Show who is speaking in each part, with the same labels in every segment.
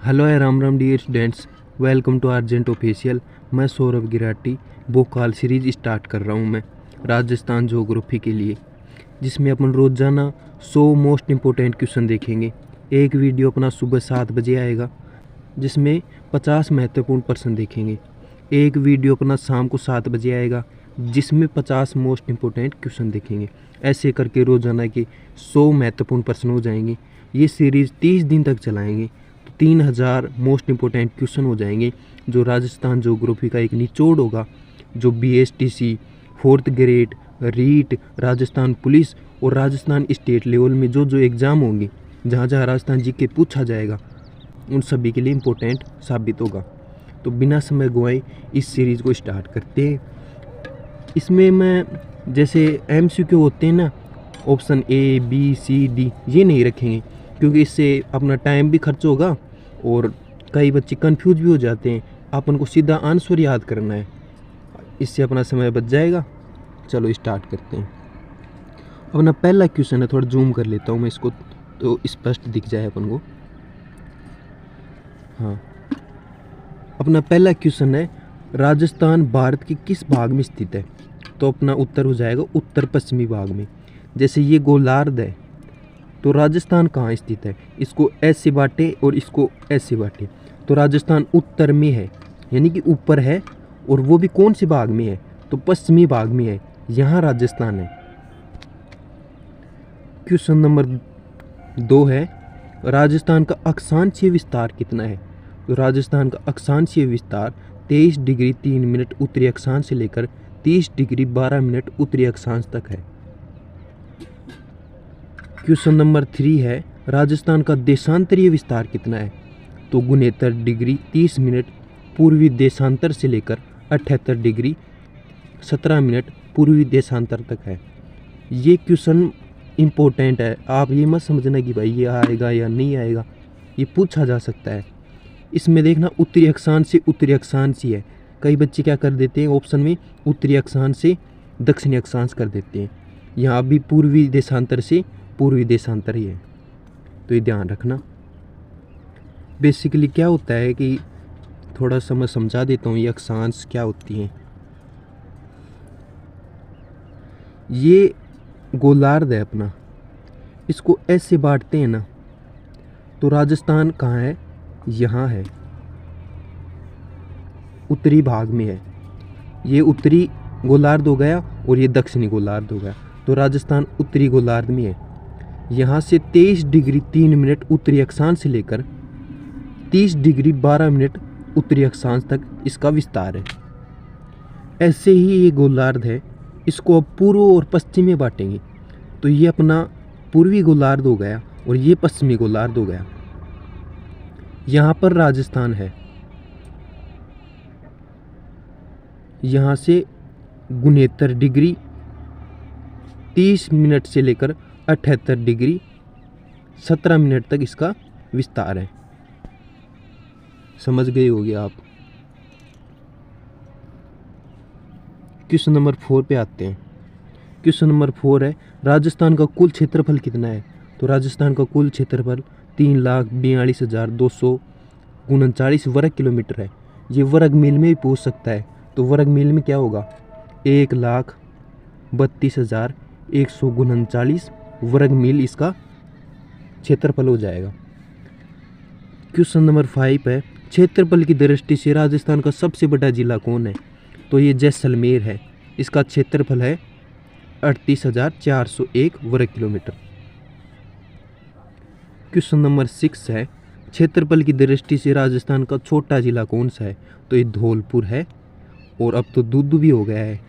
Speaker 1: Hello है Ram Ram dear students, welcome to Argent official. मैं Saurabh गिराटी Bhokaal series start कर रहा हूँ मैं राजस्थान ज्योग्राफी के लिए, जिसमें अपन रोज़ाना 100 मोस्ट इम्पोर्टेंट क्वेश्चन देखेंगे। एक वीडियो अपना सुबह 7 बजे आएगा जिसमें 50 महत्वपूर्ण प्रश्न देखेंगे। एक वीडियो अपना शाम को 7 बजे आएगा जिसमें 50 मोस्ट इम्पोर्टेंट क्वेश्चन देखेंगे। ऐसे करके रोज़ाना के 100 महत्वपूर्ण प्रश्न हो जाएंगे। ये सीरीज़ 30 दिन तक चलाएंगे 3000 मोस्ट इम्पोर्टेंट क्वेश्चन हो जाएंगे, जो राजस्थान ज्योग्राफी का एक निचोड़ होगा, जो BSTC, 4th grade, REET, Rajasthan police और राजस्थान स्टेट लेवल में जो एग्ज़ाम होंगे, जहाँ जहाँ राजस्थान जी के पूछा जाएगा, उन सभी के लिए इम्पोर्टेंट साबित होगा। तो बिना समय गवाए इस सीरीज़ को स्टार्ट करते हैं। इसमें मैं जैसे MCQ होते हैं ना, option A, B, C, D ये नहीं रखेंगे, क्योंकि इससे अपना टाइम भी खर्च होगा और कई बच्चे कंफ्यूज भी हो जाते हैं। अपन को सीधा आंसर याद करना है, इससे अपना समय बच जाएगा। चलो स्टार्ट करते हैं। अपना पहला क्वेश्चन है, थोड़ा जूम कर लेता हूँ मैं इसको तो स्पष्ट दिख जाए अपन को। हाँ, अपना पहला क्वेश्चन है, राजस्थान भारत के किस भाग में स्थित है? तो अपना उत्तर हो जाएगा उत्तर पश्चिमी भाग में। जैसे ये गोलार्ध है तो राजस्थान कहाँ स्थित है? इसको ऐसे बांटे और इसको ऐसे बांटे, तो राजस्थान उत्तर में है, यानी कि ऊपर है। और वो भी कौन से भाग में है? तो पश्चिमी भाग में है, यहाँ राजस्थान है। क्वेश्चन नंबर 2 है, राजस्थान का अक्षांशीय विस्तार कितना है? तो राजस्थान का अक्षांशीय विस्तार 23 डिग्री 3 मिनट उत्तरी अक्षांश से लेकर 30 डिग्री 12 मिनट उत्तरी अक्षांश तक है। क्वेश्चन नंबर 3 है, राजस्थान का देशांतरीय विस्तार कितना है? तो 69 डिग्री 30 मिनट पूर्वी देशांतर से लेकर 78 डिग्री 17 मिनट पूर्वी देशांतर तक है। ये क्वेश्चन इम्पोर्टेंट है, आप ये मत समझना कि भाई ये आएगा या नहीं आएगा, ये पूछा जा सकता है। इसमें देखना उत्तरी अक्षांश से उत्तरी अक्षांश ही है। कई बच्चे क्या कर देते हैं, ऑप्शन में उत्तरी अक्षांश से दक्षिणी अक्षांश कर देते हैं। यहाँ भी पूर्वी देशांतर से पूर्वी देशांतर ही है, तो ये ध्यान रखना। बेसिकली क्या होता है कि थोड़ा सा मैं समझा देता हूँ ये अक्षांश क्या होती हैं। ये गोलार्ध है अपना, इसको ऐसे बांटते हैं ना, तो राजस्थान कहाँ है? यहाँ है, उत्तरी भाग में है। ये उत्तरी गोलार्ध हो गया और ये दक्षिणी गोलार्ध हो गया, तो राजस्थान उत्तरी गोलार्ध में है। यहाँ से 23 डिग्री 3 मिनट उत्तरी अक्षांश से लेकर 30 डिग्री 12 मिनट उत्तरी अक्षांश तक इसका विस्तार है। ऐसे ही ये गोलार्ध है, इसको अब पूर्व और पश्चिम में बांटेंगे, तो ये अपना पूर्वी गोलार्ध हो गया और ये पश्चिमी गोलार्ध हो गया। यहाँ पर राजस्थान है, यहाँ से 69 डिग्री 30 मिनट से लेकर 78 डिग्री 17 मिनट तक इसका विस्तार है। समझ गए होंगे आप। क्वेश्चन नंबर 4 पे आते हैं। क्वेश्चन नंबर 4 है, राजस्थान का कुल क्षेत्रफल कितना है? तो राजस्थान का कुल क्षेत्रफल 3,42,239 वर्ग किलोमीटर है। ये वर्ग मील में भी पूछ सकता है, तो वर्ग मील में क्या होगा? 1,32,139 वर्ग मील इसका क्षेत्रफल हो जाएगा। क्वेश्चन नंबर 5 है, क्षेत्रफल की दृष्टि से राजस्थान का सबसे बड़ा जिला कौन है? तो ये जैसलमेर है, इसका क्षेत्रफल है 38,401 वर्ग किलोमीटर। क्वेश्चन नंबर 6 है, क्षेत्रफल की दृष्टि से राजस्थान का छोटा जिला कौन सा है? तो ये धौलपुर है, और अब तो दूदू भी हो गया है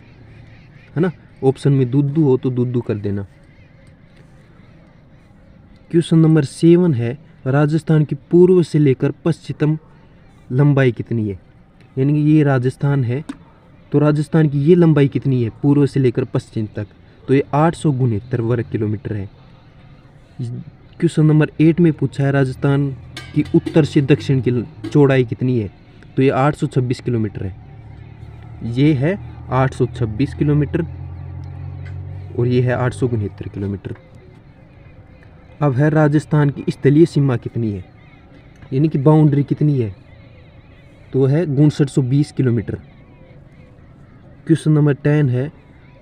Speaker 1: ना। ऑप्शन में दूदू हो तो दूदू कर देना। क्वेश्चन नंबर 7 है, राजस्थान की पूर्व से लेकर पश्चिम लंबाई कितनी है? यानी कि ये राजस्थान है, तो राजस्थान की ये लंबाई कितनी है पूर्व से लेकर पश्चिम तक? तो ये 869 वर्ग किलोमीटर है। क्वेश्चन नंबर 8 में पूछा है, राजस्थान की उत्तर से दक्षिण की चौड़ाई कितनी है? तो ये 826 किलोमीटर है। ये है 826 किलोमीटर और ये है 869 किलोमीटर। अब है राजस्थान की स्थलीय सीमा कितनी है? यानी कि बाउंड्री कितनी है, तो है 5920 किलोमीटर। क्वेश्चन नंबर 10 है,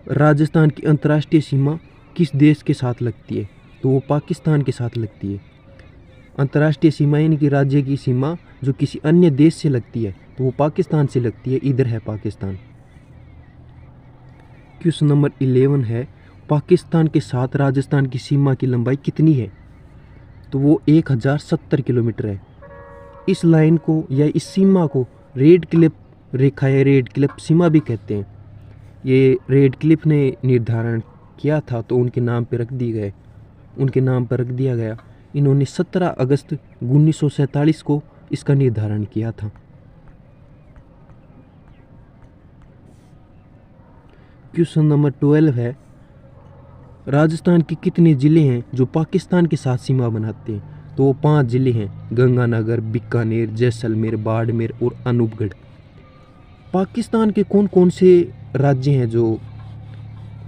Speaker 1: राजस्थान की अंतर्राष्ट्रीय सीमा किस देश के साथ लगती है, तो वो पाकिस्तान के साथ लगती है। अंतर्राष्ट्रीय सीमा यानी कि राज्य की सीमा जो किसी अन्य देश से लगती है, तो वो पाकिस्तान से लगती है, इधर है पाकिस्तान। क्वेश्चन नंबर 11 है, पाकिस्तान के साथ राजस्थान की सीमा की लंबाई कितनी है, तो वो 1070 किलोमीटर है। इस लाइन को या इस सीमा को रेड क्लिफ रेखा या रेड क्लिफ सीमा भी कहते हैं। ये रेड क्लिफ ने निर्धारण किया था, तो उनके नाम पर रख दिया गया। इन्होंने 17 अगस्त 1947 को इसका निर्धारण किया था। क्वेश्चन नंबर 12 है, राजस्थान के कितने ज़िले हैं जो पाकिस्तान के साथ सीमा बनाते हैं, तो वो 5 ज़िले हैं, गंगानगर, बीकानेर, जैसलमेर, बाड़मेर और अनूपगढ़। पाकिस्तान के कौन कौन से राज्य हैं जो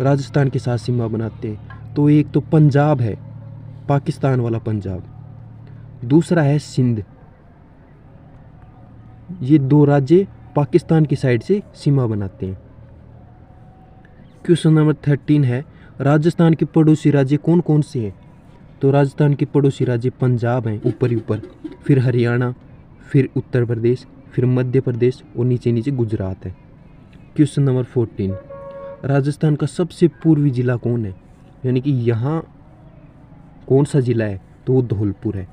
Speaker 1: राजस्थान के साथ सीमा बनाते हैं, तो एक तो पंजाब है, पाकिस्तान वाला पंजाब। दूसरा है सिंध। ये 2 राज्य पाकिस्तान की साइड से सीमा बनाते हैं। क्वेश्चन नंबर 13 है, राजस्थान के पड़ोसी राज्य कौन कौन से हैं, तो राजस्थान के पड़ोसी राज्य पंजाब हैं ऊपर ही ऊपर, फिर हरियाणा, फिर उत्तर प्रदेश, फिर मध्य प्रदेश और नीचे नीचे गुजरात है। क्वेश्चन नंबर 14, राजस्थान का सबसे पूर्वी जिला कौन है, यानी कि यहाँ कौन सा जिला है, तो वो धौलपुर है।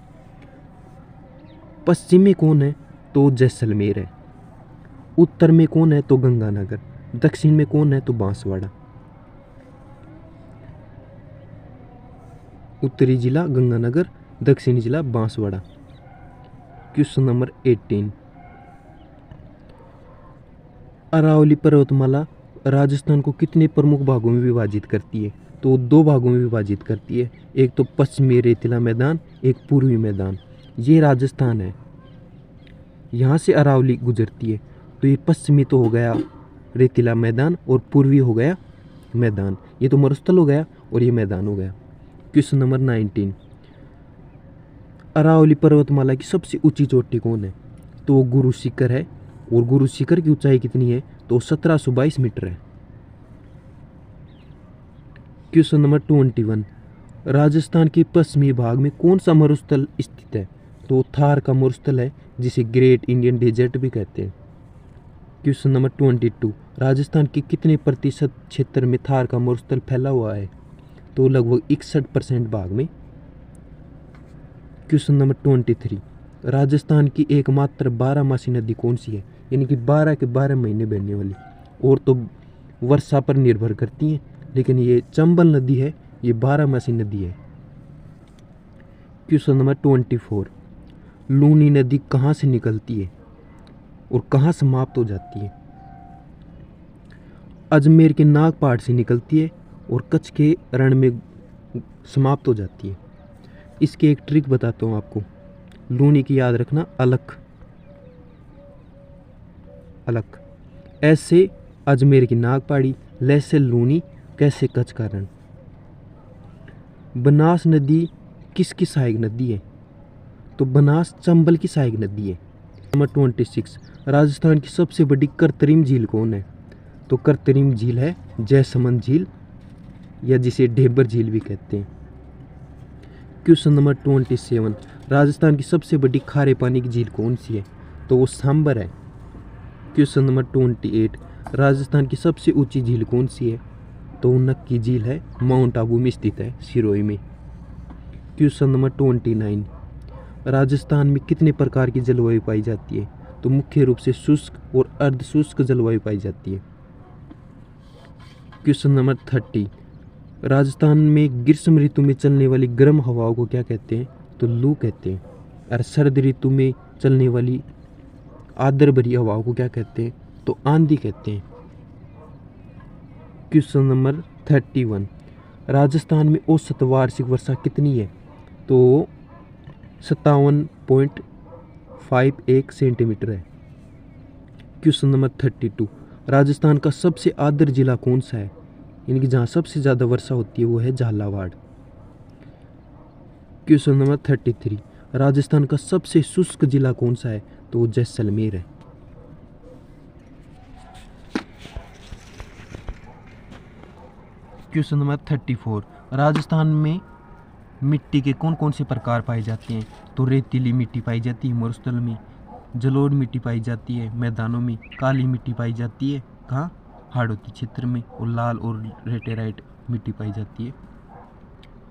Speaker 1: पश्चिम में कौन है, तो जैसलमेर है। उत्तर में कौन है, तो गंगानगर। दक्षिण में कौन है, तो बांसवाड़ा। उत्तरी जिला गंगानगर, दक्षिणी जिला बांसवाड़ा। क्वेश्चन नंबर 18, अरावली पर्वतमाला राजस्थान को कितने प्रमुख भागों में विभाजित करती है, तो 2 भागों में विभाजित करती है। एक तो पश्चिमी रेतीला मैदान, एक पूर्वी मैदान। ये राजस्थान है, यहाँ से अरावली गुजरती है, तो ये पश्चिमी तो हो गया रेतीला मैदान और पूर्वी हो गया मैदान। ये तो मरुस्थल हो गया और ये मैदान हो गया। क्वेश्चन नंबर 19, अरावली पर्वतमाला की सबसे ऊंची चोटी कौन है, तो वो गुरु शिखर है। और गुरु शिखर की ऊंचाई कितनी है, तो 1722 मीटर है। क्वेश्चन नंबर 21, राजस्थान के पश्चिमी भाग में कौन सा मरुस्थल स्थित है, तो थार का मरुस्थल है, जिसे ग्रेट इंडियन डेजर्ट भी कहते हैं। क्वेश्चन नंबर 22, राजस्थान के कितने प्रतिशत क्षेत्र में थार का मरुस्थल फैला हुआ है, तो लगभग 61% भाग में। क्वेश्चन नंबर 23, राजस्थान की एकमात्र 12मासी नदी कौन सी है, यानी कि 12 के 12 महीने बहने वाली, और तो वर्षा पर निर्भर करती हैं, लेकिन ये चंबल नदी है, ये 12मासी नदी है। क्वेश्चन नंबर 24, लूनी नदी कहाँ से निकलती है और कहाँ समाप्त हो जाती है, अजमेर के नाग पहाड़ से निकलती है और कच्छ के रण में समाप्त हो जाती है। इसके एक ट्रिक बताता हूँ आपको, लूनी की याद रखना, अलख अलख, ऐसे अजमेर की नाग पहाड़ी, लैसे लूनी, कैसे कच्छ का रण। बनास नदी किसकी सहायक नदी है, तो बनास चंबल की सहायक नदी है। नंबर 26, राजस्थान की सबसे बड़ी कृत्रिम झील कौन है, तो कृत्रिम झील है जयसमंद झील, या जिसे ढेबर झील भी कहते हैं। क्वेश्चन नंबर 27, राजस्थान की सबसे बड़ी खारे पानी की झील कौन सी है, तो वो सांबर है। क्वेश्चन नंबर 28, राजस्थान की सबसे ऊंची झील कौन सी है, तो वो नक्की झील है, माउंट आबू में स्थित है, सिरोही में। क्वेश्चन नंबर 29, राजस्थान में कितने प्रकार की जलवायु पाई जाती है, तो मुख्य रूप से शुष्क और अर्ध शुष्क जलवायु पाई जाती है। क्वेश्चन नंबर 30, राजस्थान में ग्रीष्म ऋतु में चलने वाली गर्म हवाओं को क्या कहते हैं, तो लू कहते हैं। और सर्द ऋतु में चलने वाली आर्द्र भरी हवाओं को क्या कहते हैं, तो आंधी कहते हैं। क्वेश्चन नंबर 31, राजस्थान में औसत वार्षिक वर्षा कितनी है, तो 57.51 सेंटीमीटर है। क्वेश्चन नंबर 32, राजस्थान का सबसे आर्द्र जिला कौन सा है, यानी कि जहाँ सबसे ज़्यादा वर्षा होती है वो है झालावाड़। क्वेश्चन नंबर 33, राजस्थान का सबसे शुष्क जिला कौन सा है? तो वो जैसलमेर है। क्वेश्चन नंबर 34, राजस्थान में मिट्टी के कौन कौन से प्रकार पाए जाते हैं? तो रेतीली मिट्टी पाई जाती है मरुस्थल में, जलोढ़ मिट्टी पाई जाती है मैदानों में, काली मिट्टी पाई जाती है कहाँ? हाड़ौती क्षेत्र में, और लाल और लेटेराइट मिट्टी पाई जाती है।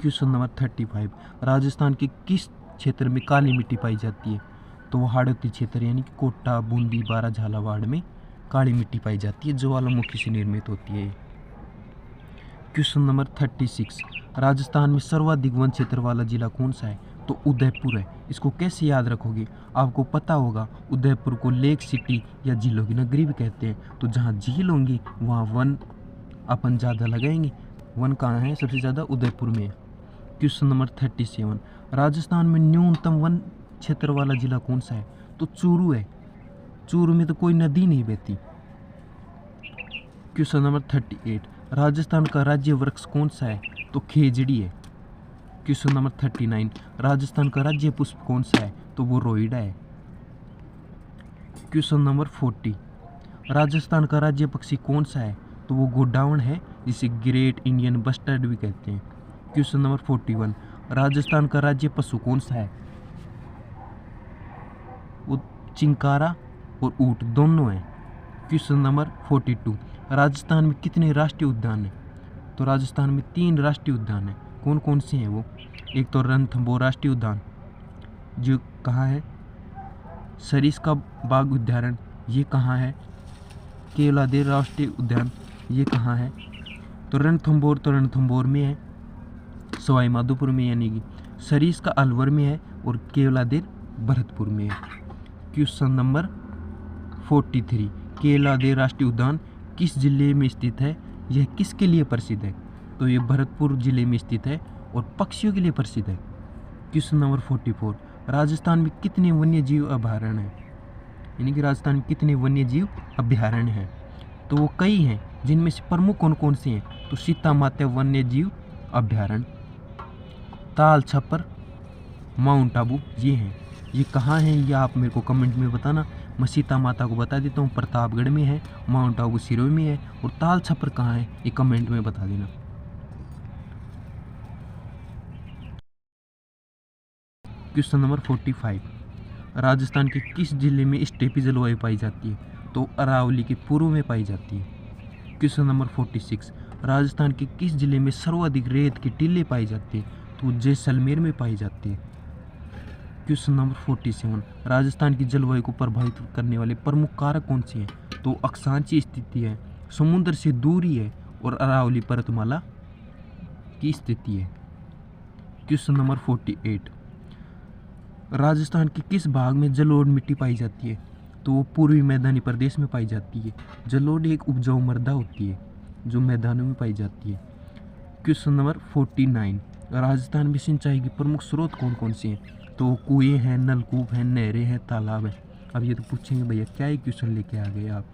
Speaker 1: क्वेश्चन नंबर 35, राजस्थान के किस क्षेत्र में काली मिट्टी पाई जाती है? तो वो हाड़ौती क्षेत्र यानी कि कोटा, बूंदी, बारा, झालावाड़ में काली मिट्टी पाई जाती है, ज्वालामुखी से निर्मित होती है। क्वेश्चन नंबर 36, राजस्थान में सर्वाधिक वन क्षेत्र वाला जिला कौन सा है? तो उदयपुर है। इसको कैसे याद रखोगे? आपको पता होगा उदयपुर को लेक सिटी या झीलों की नगरी भी कहते हैं। तो जहाँ झील होंगी वहाँ वन अपन ज़्यादा लगाएंगे। वन कहाँ है? सबसे ज़्यादा उदयपुर में है। क्वेश्चन नंबर 37, राजस्थान में न्यूनतम वन क्षेत्र वाला जिला कौन सा है? तो चूरू है। चूरू में तो कोई नदी नहीं बहती। क्वेश्चन नंबर 38, राजस्थान का राज्य वृक्ष कौन सा है? तो खेजड़ी है। क्वेश्चन नंबर 39, राजस्थान का राज्य पुष्प कौन सा है? तो वो रोइडा है। क्वेश्चन नंबर 40, राजस्थान का राज्य पक्षी कौन सा है? तो वो गोडावण है, जिसे ग्रेट इंडियन बस्टर्ड भी कहते हैं। क्वेश्चन नंबर 41, राजस्थान का राज्य पशु कौन सा है? वो चिंकारा और ऊंट दोनों हैं। क्वेश्चन नंबर 42, राजस्थान में कितने राष्ट्रीय उद्यान हैं? तो राजस्थान में 3 राष्ट्रीय उद्यान हैं। कौन कौन से हैं वो? एक तो रणथंभौर राष्ट्रीय उद्यान जो कहाँ है? सरिस्का बाग उद्यान ये कहाँ है? केवलादेव राष्ट्रीय उद्यान ये कहाँ है? तो रणथंभौर में है, सवाई माधोपुर में, यानी कि सरिस्का अलवर में है, और केवलादेव भरतपुर में है। क्वेश्चन नंबर 43, केवलादेव राष्ट्रीय उद्यान किस जिले में स्थित है? यह किसके लिए प्रसिद्ध है? तो ये भरतपुर जिले में स्थित है और पक्षियों के लिए प्रसिद्ध है। क्वेश्चन नंबर 44, राजस्थान में कितने वन्य जीव अभयारण्य हैं? यानी कि राजस्थान में कितने वन्य जीव अभयारण्य हैं? तो वो कई हैं, जिनमें से प्रमुख कौन कौन से हैं? तो सीता माता वन्य जीव अभयारण्य, ताल छपर, माउंट आबू ये हैं। ये कहाँ हैं ये आप मेरे को कमेंट में बताना। मैं सीता माता को बता देता हूँ, प्रतापगढ़ में है, माउंट आबू सिरोही में है, और ताल छपर कहाँ है ये कमेंट में बता देना। क्वेश्चन नंबर 45, राजस्थान के किस जिले में स्टेपी जलवायु पाई जाती है? तो अरावली के पूर्व में पाई जाती है। क्वेश्चन नंबर 46, राजस्थान के किस जिले में सर्वाधिक रेत की टीले पाई जाती है? तो जैसलमेर में पाई जाती है। क्वेश्चन नंबर 47, राजस्थान की जलवायु को प्रभावित करने वाले प्रमुख कारक कौन से हैं? तो अक्षांशीय स्थिति है, समुद्र से दूरी है, और अरावली पर्वतमाला की स्थिति है। क्वेश्चन नंबर 48, राजस्थान के किस भाग में जलोढ़ मिट्टी पाई जाती है? तो वो पूर्वी मैदानी प्रदेश में पाई जाती है। जलोढ़ एक उपजाऊ मृदा होती है जो मैदानों में पाई जाती है। क्वेश्चन नंबर 49, राजस्थान में सिंचाई के प्रमुख स्रोत कौन कौन से हैं? तो कुएं हैं, नलकूप हैं, नहरें हैं, तालाब हैं। अब ये तो पूछेंगे भैया क्या ही क्वेश्चन लेके आ गए आप।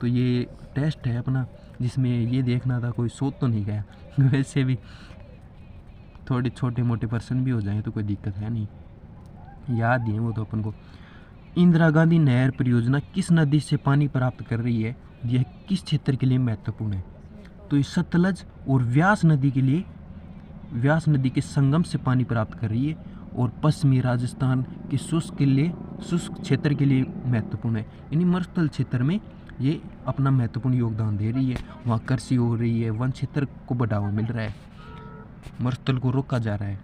Speaker 1: तो ये टेस्ट है अपना, जिसमें ये देखना था कोई सोच तो नहीं गया। वैसे भी थोड़े छोटे मोटे पर्सन भी हो जाए तो कोई दिक्कत है नहीं, याद ही है वो तो अपन को। इंदिरा गांधी नहर परियोजना किस नदी से पानी प्राप्त कर रही है? यह किस क्षेत्र के लिए महत्वपूर्ण है? तो ये सतलज और व्यास नदी के लिए, व्यास नदी के संगम से पानी प्राप्त कर रही है, और पश्चिमी राजस्थान के शुष्क क्षेत्र के लिए महत्वपूर्ण है। यानी मरुस्थल क्षेत्र में ये अपना महत्वपूर्ण योगदान दे रही है। वहाँ कृषि हो रही है, वन क्षेत्र को बढ़ावा मिल रहा है, मरुस्थल को रोका जा रहा है,